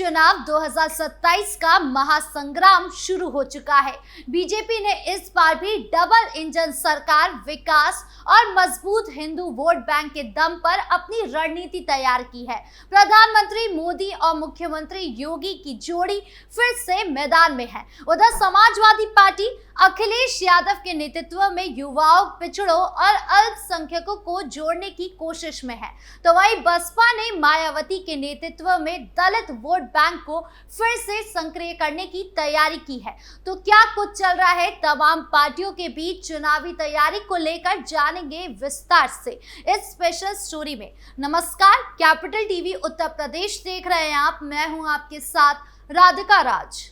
चुनाव 2027 का महासंग्राम शुरू हो चुका है। बीजेपी ने इस बार भी डबल इंजन सरकार, विकास और मजबूत हिंदू वोट बैंक के दम पर अपनी रणनीति तैयार की है। प्रधानमंत्री मोदी और मुख्यमंत्री योगी की जोड़ी फिर से मैदान में है। उधर समाजवादी पार्टी अखिलेश यादव के नेतृत्व में युवाओं, पिछड़ों और अल्पसंख्यकों को जोड़ने की कोशिश में है, तो वहीं बसपा ने मायावती के नेतृत्व में दलित वोट बैंक को फिर से सक्रिय करने की तैयारी की है। तो क्या कुछ चल रहा है तमाम पार्टियों के बीच चुनावी तैयारी को लेकर जानेंगे विस्तार से इस स्पेशल स्टोरी में। नमस्कार, कैपिटल टीवी उत्तर प्रदेश देख रहे हैं आप। मैं हूं आपके साथ राधिका राज।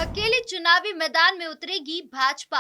अकेले चुनावी मैदान में उतरेगी भाजपा।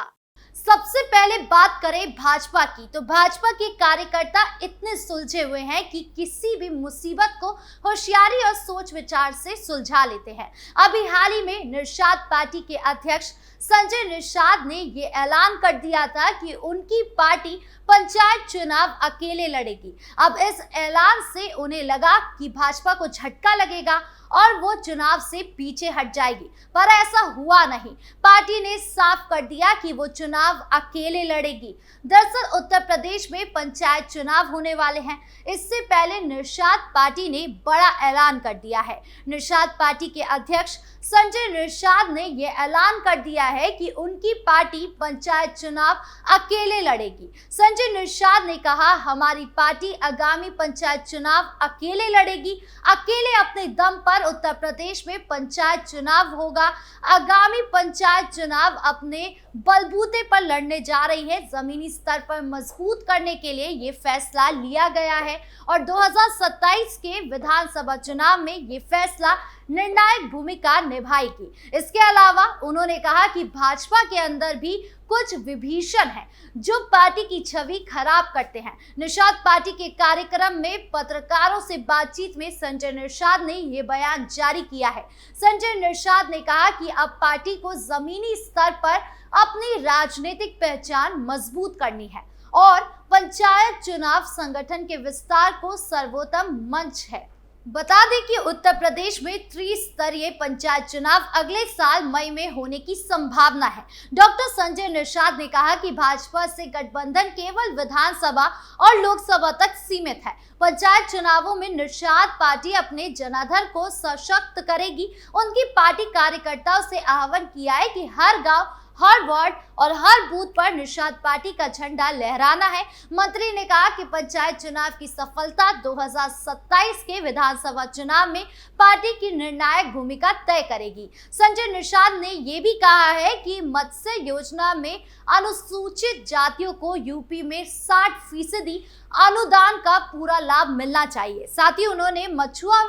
सबसे पहले बात करें भाजपा की, तो भाजपा के कार्यकर्ता इतने सुलझे हुए हैं कि किसी भी मुसीबत को होशियारी और सोच विचार से सुलझा लेते हैं। अभी हाल ही में निषाद पार्टी के अध्यक्ष संजय निषाद ने ये ऐलान कर दिया था कि उनकी पार्टी पंचायत चुनाव अकेले लड़ेगी। अब इस ऐलान से उन्हें लगा कि भाजपा को झटका लगेगा और वो चुनाव से पीछे हट जाएगी, पर ऐसा हुआ नहीं। पार्टी ने साफ कर दिया कि वो चुनाव अकेले लड़ेगी। दरअसल उत्तर प्रदेश में पंचायत चुनाव होने वाले हैं। इससे पहले निषाद पार्टी ने बड़ा ऐलान कर दिया है। निषाद पार्टी के अध्यक्ष संजय निषाद ने यह ऐलान कर दिया है कि उनकी पार्टी पंचायत चुनाव अकेले लड़ेगी। संजय निषाद ने कहा, हमारी पार्टी आगामी पंचायत चुनाव अकेले लड़ेगी। अकेले अपने दम पर उत्तर प्रदेश में पंचायत चुनाव होगा। आगामी पंचायत चुनाव अपने बलबूते पर लड़ने जा रही है। जमीनी स्तर पर मजबूत करने के लिए ये फैसला लिया गया है और 2027 के विधानसभा चुनाव में ये फैसला निर्णायक भूमिका निभाएगी। इसके अलावा उन्होंने कहा कि भाजपा के अंदर भी कुछ विभीषण हैं जो पार्टी की छवि खराब करते हैं। निषाद पार्टी के कार्यक्रम में पत्रकारों से बातचीत में संजय निषाद ने यह बयान जारी किया है। संजय निषाद ने कहा कि अब पार्टी को जमीनी स्तर पर अपनी राजनीतिक पहचान मजबूत करनी है और पंचायत चुनाव संगठन के विस्तार को सर्वोत्तम मंच है। बता दें कि उत्तर प्रदेश में त्रिस्तरीय पंचायत चुनाव अगले साल मई में होने की संभावना है। डॉक्टर संजय निषाद ने कहा कि भाजपा से गठबंधन केवल विधानसभा और लोकसभा तक सीमित है। पंचायत चुनावों में निषाद पार्टी अपने जनाधार को सशक्त करेगी। उनकी पार्टी कार्यकर्ताओं से आह्वान किया है कि हर गांव, हर वार्ड और हर बूथ पर निषाद पार्टी का झंडा लहराना है। मंत्री ने कहा कि पंचायत चुनाव की सफलता 2027 के विधानसभा चुनाव में पार्टी की निर्णायक भूमिका तय करेगी। संजय निषाद ने यह भी कहा है कि मत्स्य योजना में अनुसूचित जातियों को यूपी में 60% अनुदान का पूरा लाभ मिलना चाहिए। साथ ही उन्होंने मछुआ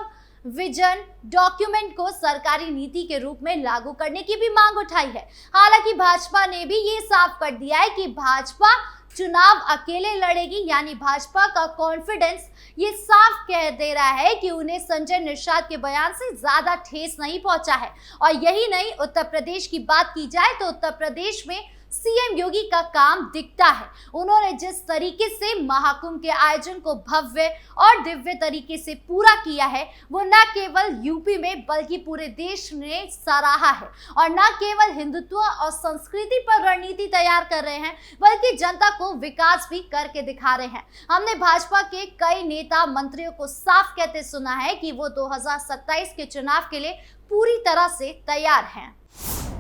विजन डॉक्यूमेंट को सरकारी नीति के रूप में लागू करने की भी मांग उठाई है। हालांकि भाजपा ने भी ये साफ कर दिया है कि भाजपा चुनाव अकेले लड़ेगी, यानी भाजपा का कॉन्फिडेंस ये साफ कह दे रहा है कि उन्हें संजय निषाद के बयान से ज्यादा ठेस नहीं पहुंचा है। और यही नहीं, उत्तर प्रदेश की बात की जाए तो उत्तर प्रदेश में सीएम योगी का काम दिखता है। उन्होंने जिस तरीके से महाकुंभ के आयोजन को भव्य और दिव्य तरीके से पूरा किया है, वो न केवल यूपी में बल्कि पूरे देश ने सराहा है। और न केवल हिंदुत्व और संस्कृति पर रणनीति तैयार कर रहे हैं, बल्कि जनता को विकास भी करके दिखा रहे हैं। हमने भाजपा के कई नेता मंत्रियों को साफ कहते सुना है कि वो 2027 के चुनाव के लिए पूरी तरह से तैयार हैं।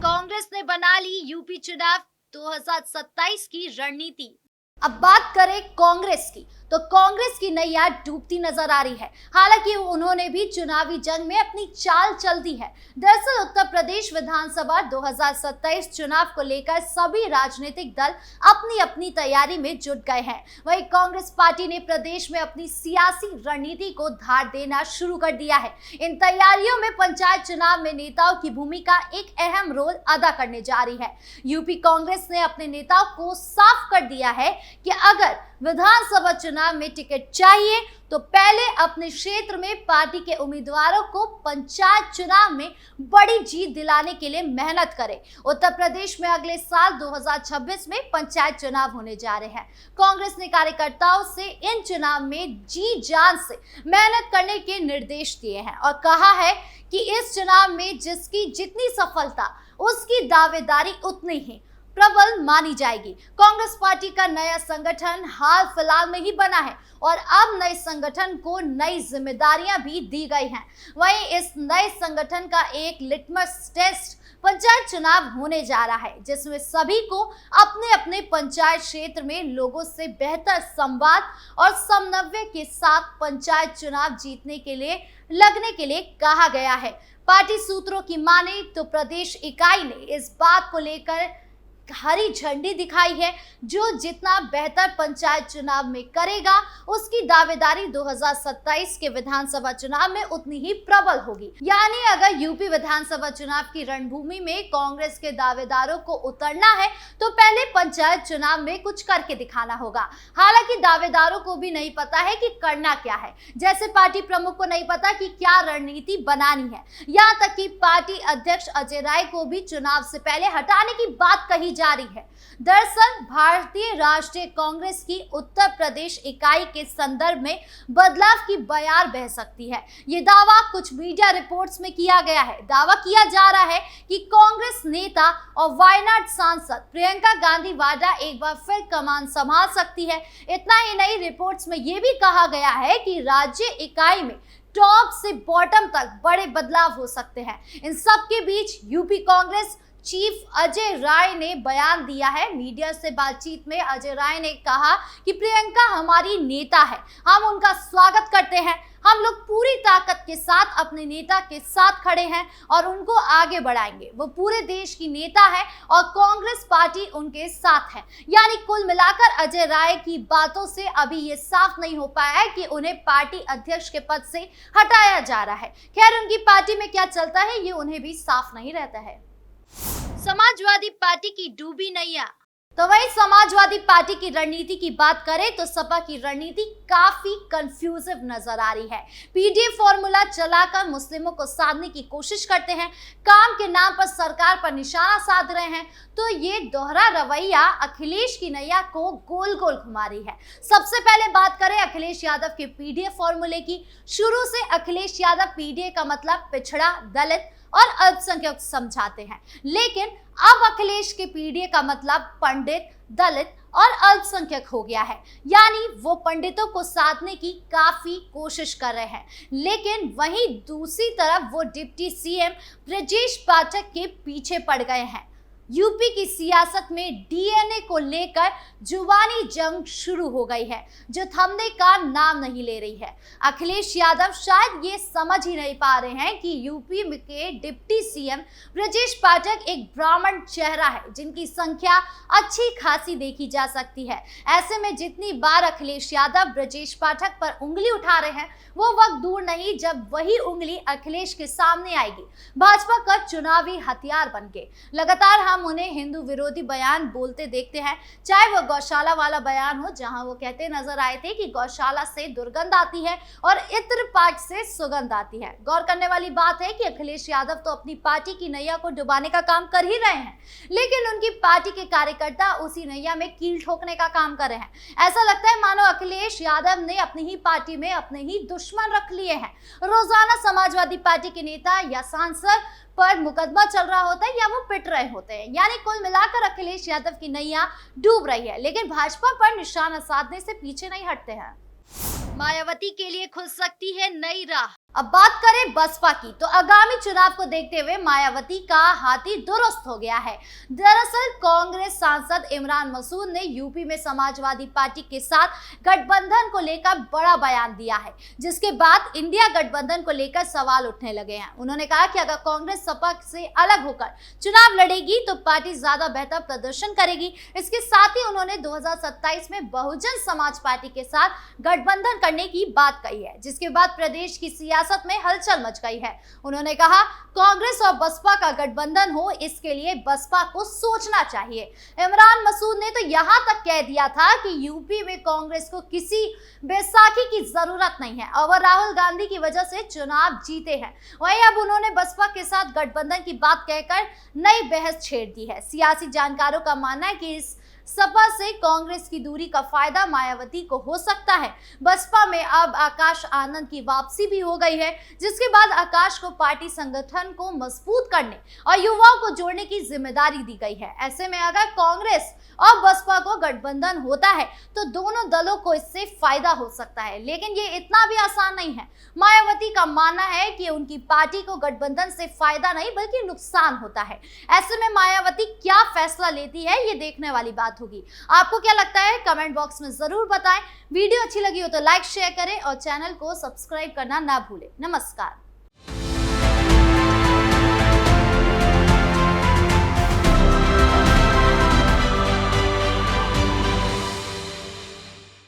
कांग्रेस ने बना ली यूपी चुनाव 2027 की रणनीति। अब बात करें कांग्रेस की, तो कांग्रेस की नैया डूबती नजर आ रही है। हालांकि उन्होंने भी चुनावी जंग में अपनी चाल चल दी है। दरअसल उत्तर प्रदेश विधानसभा 2027 चुनाव को लेकर सभी राजनीतिक दल अपनी अपनी तैयारी में जुट गए हैं। वहीं कांग्रेस पार्टी ने प्रदेश में अपनी सियासी रणनीति को धार देना शुरू कर दिया है। इन तैयारियों में पंचायत चुनाव में नेताओं की भूमिका एक अहम रोल अदा करने जा रही है। यूपी कांग्रेस ने अपने नेताओं को साफ कर दिया है कि अगर विधानसभा चुनाव में टिकट चाहिए तो पहले अपने क्षेत्र में पार्टी के उम्मीदवारों को पंचायत चुनाव में बड़ी जीत दिलाने के लिए मेहनत करें। उत्तर प्रदेश में अगले साल 2026 में पंचायत चुनाव होने जा रहे हैं। कांग्रेस ने कार्यकर्ताओं से इन चुनाव में जी जान से मेहनत करने के निर्देश दिए हैं और कहा है कि इस चुनाव में जिसकी जितनी सफलता उसकी दावेदारी उतनी ही प्रबल मानी जाएगी। कांग्रेस पार्टी का नया संगठन हाल फिलहाल में ही बना है और अब नए संगठन को नई जिम्मेदारियां भी दी गई हैं। वहीं इस नए संगठन का एक लिटमस टेस्ट पंचायत चुनाव होने जा रहा है, जिसमें सभी को अपने अपने पंचायत क्षेत्र में लोगों से बेहतर संवाद और समन्वय के साथ पंचायत चुनाव जीतने के लिए लगने के लिए कहा गया है। पार्टी सूत्रों की माने तो प्रदेश इकाई ने इस बात को लेकर हरी झंडी दिखाई है, जो जितना बेहतर पंचायत चुनाव में करेगा उसकी दावेदारी 2027 के विधानसभा चुनाव में उतनी ही प्रबल होगी। यानी अगर यूपी विधानसभा चुनाव की रणभूमि में कांग्रेस के दावेदारों को उतरना है तो पहले पंचायत चुनाव में कुछ करके दिखाना होगा। हालांकि दावेदारों को भी नहीं पता है कि करना क्या है, जैसे पार्टी प्रमुख को नहीं पता कि क्या रणनीति बनानी है। यहाँ तक कि पार्टी अध्यक्ष अजय राय को भी चुनाव से पहले हटाने की बात कही जारी है। दरअसल भारतीय राष्ट्रीय कांग्रेस की उत्तर प्रदेश इकाई के संदर्भ में बदलाव की बयार बह सकती है। ये दावा कुछ मीडिया रिपोर्ट्स में किया गया है। दावा किया जा रहा है कि कांग्रेस नेता और वायनाड सांसद प्रियंका गांधी वाड्रा एक बार फिर कमान संभाल सकती है। इतना ही नहीं, रिपोर्ट्स में यह भी कहा गया है कि राज्य इकाई में टॉप से बॉटम तक बड़े बदलाव हो सकते हैं। इन सब के बीच यूपी कांग्रेस चीफ अजय राय ने बयान दिया है। मीडिया से बातचीत में अजय राय ने कहा कि प्रियंका हमारी नेता है, हम उनका स्वागत करते हैं। हम लोग पूरी ताकत के साथ अपने नेता के साथ खड़े हैं और उनको आगे बढ़ाएंगे। वो पूरे देश की नेता है और कांग्रेस पार्टी उनके साथ है। यानी कुल मिलाकर अजय राय की बातों से अभी ये साफ नहीं हो पाया है कि उन्हें पार्टी अध्यक्ष के पद से हटाया जा रहा है। खैर, उनकी पार्टी में क्या चलता है ये उन्हें भी साफ नहीं रहता है। समाजवादी पार्टी की डूबी नैया। तो वही समाजवादी पार्टी की रणनीति की बात करें तो सपा की रणनीति काफी कंफ्यूजिव नजर आ रही है। पीडीएफ फॉर्मूला चलाकर मुस्लिमों को साधने की कोशिश करते हैं, काम के नाम पर सरकार पर निशाना साध रहे हैं। तो ये दोहरा रवैया अखिलेश की नैया को गोल गोल घुमा रही है। सबसे पहले बात करें अखिलेश यादव के पीडीएफ फॉर्मूले की। शुरू से अखिलेश यादव पीडीए का मतलब पिछड़ा, दलित और अल्पसंख्यक समझाते हैं, लेकिन अब अखिलेश के पीडीए का मतलब पंडित, दलित और अल्पसंख्यक हो गया है। यानी वो पंडितों को साधने की काफी कोशिश कर रहे हैं, लेकिन वहीं दूसरी तरफ वो डिप्टी सीएम ब्रजेश पाठक के पीछे पड़ गए हैं। यूपी की सियासत में डीएनए को लेकर जुबानी जंग शुरू हो गई है, जो थमने का नाम नहीं ले रही है। अखिलेश यादव शायद ये समझ ही नहीं पा रहे हैं कि यूपी के डिप्टी सीएम ब्रजेश पाठक एक ब्राह्मण चेहरा है, जिनकी संख्या अच्छी खासी देखी जा सकती है। ऐसे में जितनी बार अखिलेश यादव ब्रजेश पाठक पर उंगली उठा रहे हैं, वो वक्त दूर नहीं जब वही उंगली अखिलेश के सामने आएगी, भाजपा का चुनावी हथियार बनके। लगातार हम उन्हें हिंदू विरोधी बयान बोलते देखते हैं, चाहे वो गौशाला वाला बयान हो, जहां वो कहते नजर आए थे कि गौशाला से दुर्गंध आती है और इत्र पाठ से सुगंध आती है। गौर करने वाली बात है कि अखिलेश यादव तो अपनी पार्टी की नैया को डुबाने का काम कर ही रहे हैं, लेकिन उनकी पार्टी के कार्यकर्ता उसी नैया में कील ठोकने का काम कर रहे हैं। ऐसा लगता है मानो अखिलेश यादव ने अपनी ही पार्टी में अपने ही दुश्मन रख लिए हैं। रोजाना समाजवादी पार्टी के नेता या सांसद पर मुकदमा चल रहा होता है या वो पिट रहे होते हैं। यानी कुल मिलाकर अखिलेश यादव की नैया डूब रही है, लेकिन भाजपा पर निशाना साधने से पीछे नहीं हटते हैं। मायावती के लिए खुल सकती है नई राह। अब बात करें बसपा की, तो आगामी चुनाव को देखते हुए मायावती का हाथी दुरुस्त हो गया है। दरअसल कांग्रेस सांसद इमरान मसूद ने यूपी में समाजवादी पार्टी के साथ गठबंधन को लेकर बड़ा बयान दिया है, जिसके बाद इंडिया गठबंधन को लेकर सवाल उठने लगे हैं। उन्होंने कहा कि अगर कांग्रेस सपा से अलग होकर चुनाव लड़ेगी तो पार्टी ज्यादा बेहतर प्रदर्शन करेगी। इसके साथ ही उन्होंने 2027 में बहुजन समाज पार्टी के साथ गठबंधन करने की बात कही है, जिसके बाद प्रदेश की सियासत सियासत में हलचल मच गई है। उन्होंने कहा, कांग्रेस और बसपा का गठबंधन हो, इसके लिए बसपा को सोचना चाहिए। इमरान मसूद ने तो यहां तक कह दिया था कि यूपी में कांग्रेस को किसी बैसाखी की जरूरत नहीं है और वह राहुल गांधी की वजह से चुनाव जीते हैं। वहीं अब उन्होंने बसपा के साथ गठबंधन की बात कहकर नई बहस छेड़ दी है। सियासी जानकारों का मानना है कि इस सपा से कांग्रेस की दूरी का फायदा मायावती को हो सकता है। बसपा में अब आकाश आनंद की वापसी भी हो गई है, जिसके बाद आकाश को पार्टी संगठन को मजबूत करने और युवाओं को जोड़ने की जिम्मेदारी दी गई है। ऐसे में अगर कांग्रेस और बसपा को गठबंधन होता है तो दोनों दलों को इससे फायदा हो सकता है, लेकिन ये इतना भी आसान नहीं है। मायावती का मानना है कि उनकी पार्टी को गठबंधन से फायदा नहीं बल्कि नुकसान होता है। ऐसे में मायावती क्या फैसला लेती है, ये देखने वाली बात होगी। आपको क्या लगता है, कमेंट बॉक्स में जरूर बताएं। वीडियो अच्छी लगी हो तो लाइक शेयर करें और चैनल को सब्सक्राइब करना ना भूलें। नमस्कार।